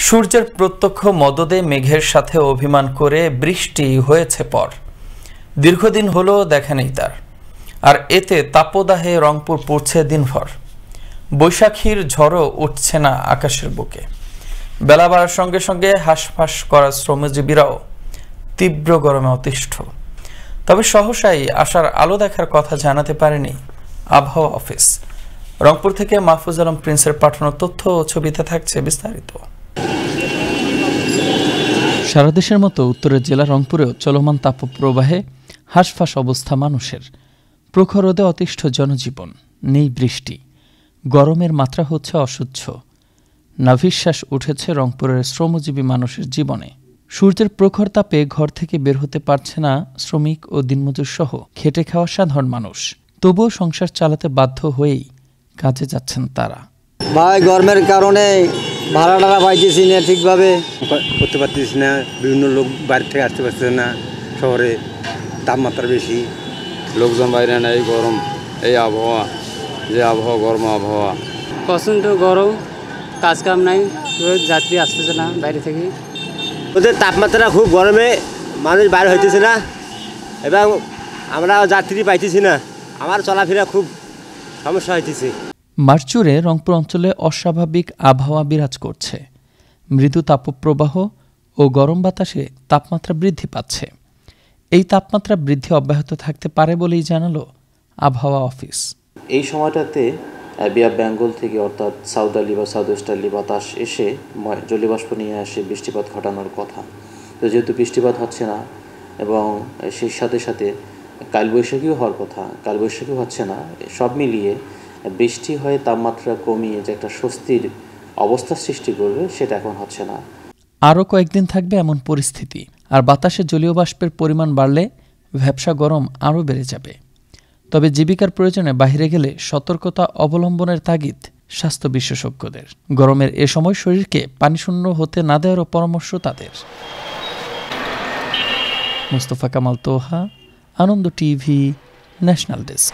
সূর্যের প্রত্যক্ষ মদদে মেঘের সাথে অভিমান করে বৃষ্টি হয়েছে পর দীর্ঘদিন হলো দেখা নেই তার। আর এতে তাপদাহে রংপুর পড়ছে দিনভর। বৈশাখীর ঝড়ও উঠছে না আকাশের বুকে। বেলা বাড়ার সঙ্গে সঙ্গে হাঁসফাঁস করা শ্রমজীবীরাও তীব্র গরমে অতিষ্ঠ। তবে সহসাই আশার আলো দেখার কথা জানাতে পারেনি আবহাওয়া অফিস। রংপুর থেকে মাহফুজ আলম প্রিন্সের পাঠানো তথ্য ও ছবিতে থাকছে বিস্তারিত। সারা দেশের মতো উত্তরের জেলা রংপুরেও চলমান তাপপ্রবাহে হাঁসফাঁস অবস্থা মানুষের। প্রখর রোদে অতিষ্ঠ জনজীবন, নেই বৃষ্টি, গরমের মাত্রা হচ্ছে অসহ্য। নাভিশ্বাস উঠেছে রংপুরের শ্রমজীবী মানুষের জীবনে। সূর্যের প্রখর তাপে ঘর থেকে বের হতে পারছে না শ্রমিক ও দিনমজুর সহ খেটে খাওয়া সাধারণ মানুষ। তবুও সংসার চালাতে বাধ্য হয়েই কাজে যাচ্ছেন তারা। ভাই গরমের কারণে ভাড়া টাড়া পাইতেছি না, ঠিকভাবে করতে পারতেছি না। বিভিন্ন লোক বাইরে থেকে আসতে পারছে না, শহরে তাপমাত্রা বেশি, লোকজন বাইরে নেই। গরম এই আবহাওয়া, যে আবহাওয়া গরম আবহাওয়া, প্রচণ্ড গরম, কাজ কাম নাই, যাত্রী আসতেছে না বাইরে থেকে। ওদের তাপমাত্রা খুব গরমে মানুষ বাইরে হইতেছে না এবং আমরা যাত্রী পাইতেছি না। আমার চলাফেরা খুব সমস্যা হইতেছে। মার্চ জুড়ে রংপুর অঞ্চলে অস্বাভাবিক আবহাওয়া বিরাজ করছে। মৃদু তাপপ্রবাহ ও গরম বাতাসে তাপমাত্রা বৃদ্ধি পাচ্ছে। এই তাপমাত্রা বৃদ্ধি অব্যাহত থাকতে পারে বলেই জানালো আবহাওয়া অফিস। এই সময়টাতে বে অফ বেঙ্গল থেকে অর্থাৎ সাউদার্লি বা সাউথ ওয়েস্টার্লি বাতাস এসে জলীয়বাষ্প নিয়ে আসে বৃষ্টিপাত ঘটানোর কথা। তো যেহেতু বৃষ্টিপাত হচ্ছে না এবং সেই সাথে সাথে কালবৈশাখীও হওয়ার কথা, কালবৈশাখীও হচ্ছে না, সব মিলিয়ে বৃষ্টি হয়ে তাপমাত্রা কমিয়ে যে একটা স্বস্তির অবস্থা সৃষ্টি করবে সেটা এখন হচ্ছে না। আরও কয়েকদিন থাকবে এমন পরিস্থিতি। আর বাতাসে জলীয় বাষ্পের পরিমাণ বাড়লে ভ্যাপসা গরম আরও বেড়ে যাবে। তবে জীবিকার প্রয়োজনে বাইরে গেলে সতর্কতা অবলম্বনের তাগিদ স্বাস্থ্য বিশেষজ্ঞদের। গরমের এ সময় শরীরকে পানিশূন্য হতে না দেওয়ারও পরামর্শ তাদের। মুস্তফা কামাল তোহা, আনন্দ টিভি, ন্যাশনাল ডেস্ক।